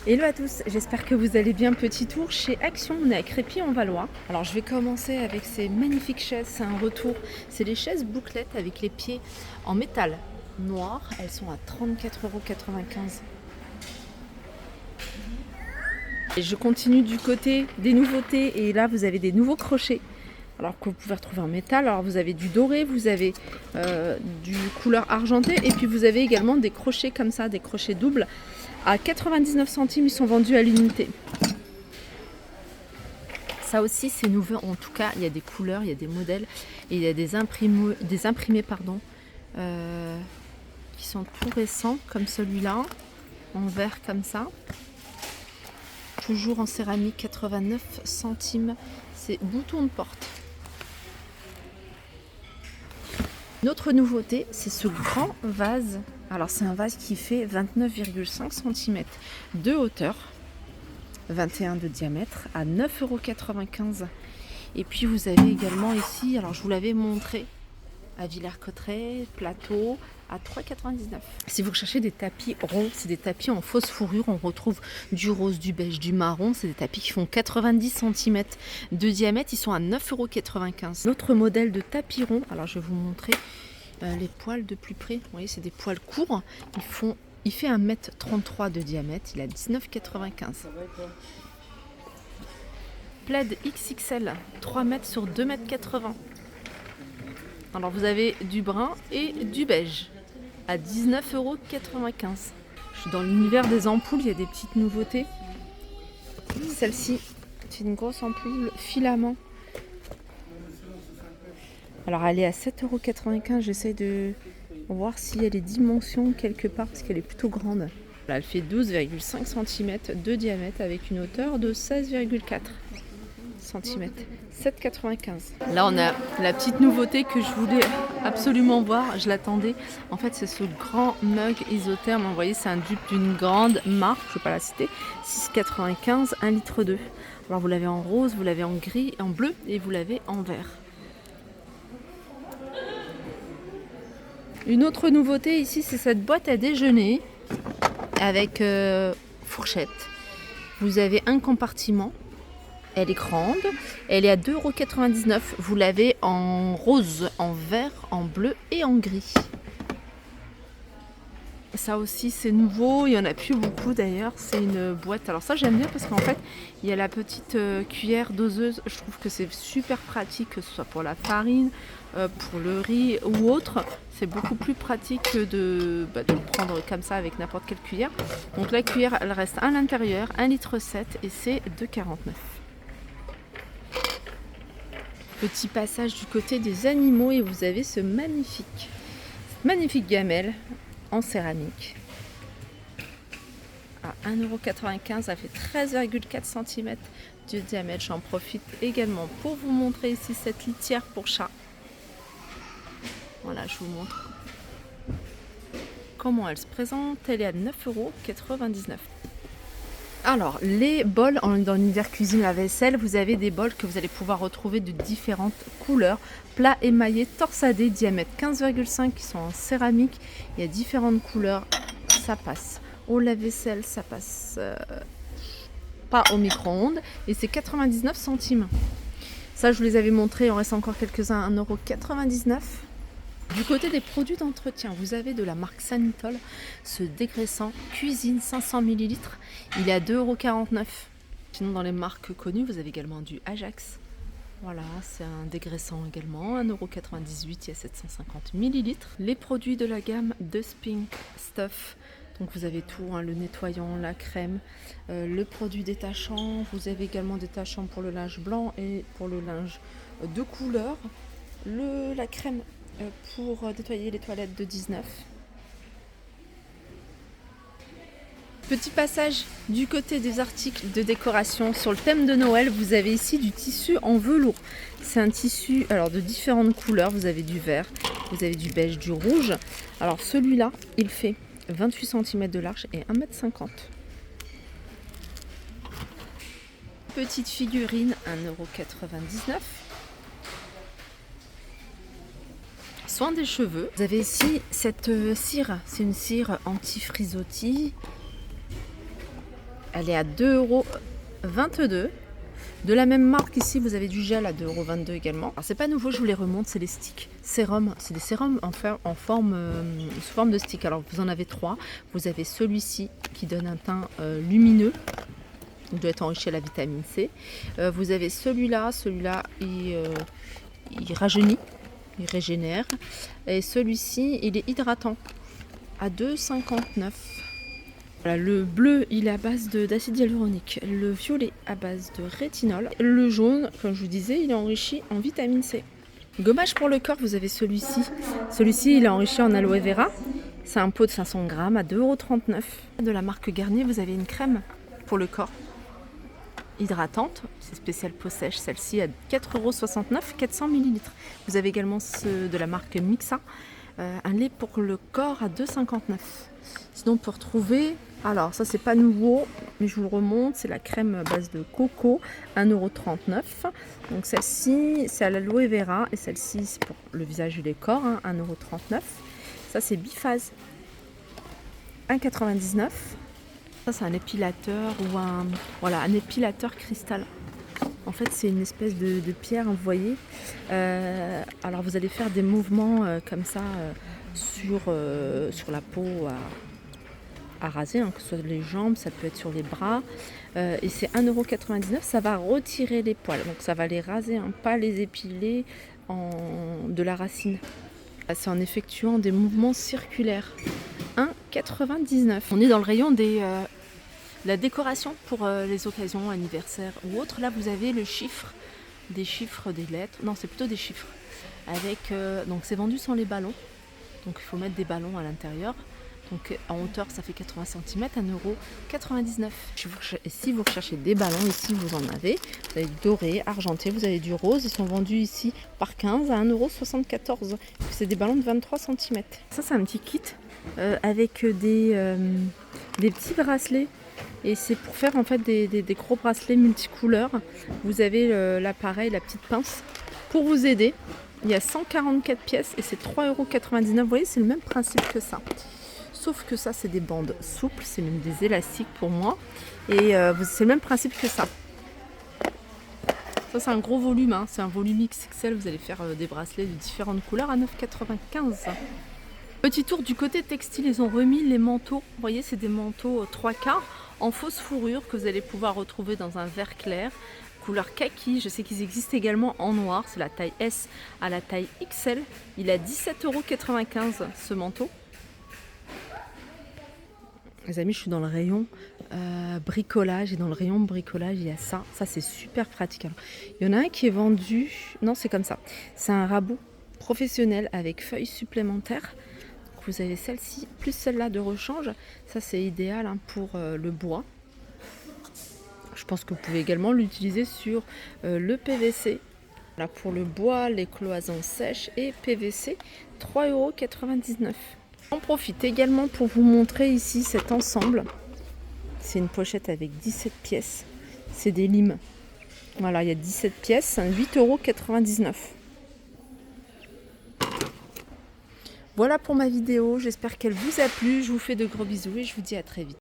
Hello à tous, j'espère que vous allez bien. Petit tour chez Action, on est à Crépy-en-Valois. Alors je vais commencer avec ces magnifiques chaises, c'est un retour. C'est les chaises bouclettes avec les pieds en métal noir. Elles sont à 34,95 €. Et je continue du côté des nouveautés et là vous avez des nouveaux crochets. Alors que vous pouvez retrouver en métal. Alors vous avez du doré, vous avez du couleur argentée et puis vous avez également des crochets comme ça, des crochets doubles. À 99 centimes, ils sont vendus à l'unité. Ça aussi, c'est nouveau. En tout cas, il y a des couleurs, il y a des modèles et il y a des imprimés qui sont tout récents, comme celui-là, en verre comme ça. Toujours en céramique, 89 centimes. C'est bouton de porte. Une autre nouveauté, c'est ce grand vase. Alors c'est un vase qui fait 29,5 cm de hauteur, 21 de diamètre, à 9,95 €. Et puis vous avez également ici, alors je vous l'avais montré, à Villers-Cotterêts, plateau, à 3,99 €. Si vous recherchez des tapis ronds, c'est des tapis en fausse fourrure. On retrouve du rose, du beige, du marron. C'est des tapis qui font 90 cm de diamètre. Ils sont à 9,95 €. L'autre modèle de tapis rond, alors je vais vous montrer les poils de plus près. Vous voyez, c'est des poils courts. Il fait 1,33 m de diamètre. Il a 19,95 €. Plaid XXL, 3 mètres sur 2,80 m. Alors vous avez du brun et du beige à 19,95 €. Je suis dans l'univers des ampoules, il y a des petites nouveautés. Celle-ci, c'est une grosse ampoule filament. Alors elle est à 7,95 €. J'essaie de voir s'il y a les dimensions quelque part parce qu'elle est plutôt grande. Là, elle fait 12,5 cm de diamètre avec une hauteur de 16,4 cm. 7,95 €. Là, on a la petite nouveauté que je voulais absolument voir. Je l'attendais. En fait, c'est ce grand mug isotherme. Vous voyez, c'est un dupe d'une grande marque. Je ne vais pas la citer. 6,95 €, 1,2 litre. Alors, vous l'avez en rose, vous l'avez en gris, en bleu et vous l'avez en vert. Une autre nouveauté ici, c'est cette boîte à déjeuner avec fourchette. Vous avez un compartiment. Elle est grande, elle est à 2,99 €. Vous l'avez en rose, en vert, en bleu et en gris. Ça aussi c'est nouveau, il n'y en a plus beaucoup d'ailleurs, c'est une boîte. Alors ça j'aime bien parce qu'en fait il y a la petite cuillère doseuse, je trouve que c'est super pratique, que ce soit pour la farine, pour le riz ou autre. C'est beaucoup plus pratique que de le prendre comme ça avec n'importe quelle cuillère. Donc la cuillère elle reste à l'intérieur, 1,7 litre et c'est 2,49 €. Petit passage du côté des animaux et vous avez cette magnifique gamelle en céramique à 1,95 €. Ça fait 13,4 cm de diamètre. J'en profite également pour vous montrer ici cette litière pour chat. Voilà, je vous montre comment elle se présente. Elle est à 9,99 €. Alors, les bols dans l'univers cuisine à vaisselle, vous avez des bols que vous allez pouvoir retrouver de différentes couleurs. Plats émaillés, torsadés, diamètre 15,5 qui sont en céramique. Il y a différentes couleurs, ça passe au lave-vaisselle, ça passe pas au micro-ondes. Et c'est 99 centimes. Ça, je vous les avais montrés, il en reste encore quelques-uns, 1,99 €. Du côté des produits d'entretien, vous avez de la marque Sanitol, ce dégraissant cuisine 500 ml, il est à 2,49 €. Sinon dans les marques connues, vous avez également du Ajax. Voilà, c'est un dégraissant également, 1,98 €, il y a 750 ml. Les produits de la gamme de Spink Stuff, donc vous avez tout, le nettoyant, la crème, le produit détachant, vous avez également détachant pour le linge blanc et pour le linge de couleur, la crème pour nettoyer les toilettes de 19. Petit passage du côté des articles de décoration sur le thème de Noël. Vous avez ici du tissu en velours. C'est un tissu alors de différentes couleurs. Vous avez du vert, vous avez du beige, du rouge. Alors celui-là, il fait 28 cm de large et 1,50 m. Petite figurine, 1,99 €. Soin des cheveux. Vous avez ici cette cire, c'est une cire anti-frisottis. Elle est à 2,22 €. De la même marque ici, vous avez du gel à 2,22 € également. Alors c'est pas nouveau, je vous les remonte, c'est les sticks sérum. C'est des sérums sous forme de stick. Alors vous en avez 3. Vous avez celui-ci qui donne un teint lumineux. Il doit être enrichi à la vitamine C. Vous avez celui-là, il rajeunit, il régénère. Et celui-ci, il est hydratant à 2,59 €. Voilà, le bleu, il est à base d'acide hyaluronique. Le violet à base de rétinol. Le jaune, comme je vous disais, il est enrichi en vitamine C. Gommage pour le corps, vous avez celui-ci. Celui-ci, il est enrichi en aloe vera. C'est un pot de 500 grammes à 2,39 €. De la marque Garnier, vous avez une crème pour le corps hydratante. C'est spécial peau sèche. Celle-ci à 4,69 €, 400 ml. Vous avez également ceux de la marque Mixa. Un lait pour le corps à 2,59 €. Sinon, on peut retrouver, alors ça c'est pas nouveau, mais je vous le remonte, c'est la crème à base de coco, 1,39 €. Donc celle-ci, c'est à l'aloe vera, et celle-ci c'est pour le visage et les corps, 1,39 €. Ça c'est biphase, 1,99 €. Ça c'est un épilateur ou un épilateur cristal. En fait, c'est une espèce de pierre, vous voyez. Alors vous allez faire des mouvements comme ça sur la peau à raser, que ce soit les jambes, ça peut être sur les bras. Et c'est 1,99 €. Ça va retirer les poils, donc ça va les raser, pas les épiler de la racine. C'est en effectuant des mouvements circulaires. 1,99 €. On est dans le rayon la décoration pour les occasions, anniversaires ou autres. Là, vous avez des chiffres, des lettres. Non, c'est plutôt des chiffres. Donc, c'est vendu sans les ballons. Donc, il faut mettre des ballons à l'intérieur. Donc, en hauteur, ça fait 80 cm, 1,99 €. Et si vous recherchez des ballons, ici, vous en avez. Vous avez du doré, argenté, vous avez du rose. Ils sont vendus ici par 15 à 1,74 €. C'est des ballons de 23 cm. Ça, c'est un petit kit avec des petits bracelets. Et c'est pour faire en fait des gros bracelets multicouleurs. Vous avez l'appareil, la petite pince pour vous aider. Il y a 144 pièces et c'est 3,99 €. Vous voyez, c'est le même principe que ça. Sauf que ça, c'est des bandes souples, c'est même des élastiques pour moi. Et c'est le même principe que ça. Ça, c'est un gros volume, c'est un volume XXL. Vous allez faire des bracelets de différentes couleurs à 9,95 €. Petit tour du côté textile, ils ont remis les manteaux. Vous voyez, c'est des manteaux 3/4 en fausse fourrure que vous allez pouvoir retrouver dans un vert clair, couleur kaki. Je sais qu'ils existent également en noir. C'est la taille S à la taille XL. Il est à 17,95 € ce manteau. Les amis, je suis dans le rayon bricolage, et dans le rayon bricolage, il y a ça. Ça, c'est super pratique. Alors, il y en a un qui est vendu. Non, c'est comme ça. C'est un rabot professionnel avec feuilles supplémentaires. Vous avez celle-ci plus celle-là de rechange. Ça, c'est idéal pour le bois. Je pense que vous pouvez également l'utiliser sur le PVC. Là, pour le bois, les cloisons sèches et PVC, 3,99 €. J'en profite également pour vous montrer ici cet ensemble. C'est une pochette avec 17 pièces. C'est des limes. Voilà, il y a 17 pièces, 8,99 €. Voilà pour ma vidéo, j'espère qu'elle vous a plu. Je vous fais de gros bisous et je vous dis à très vite.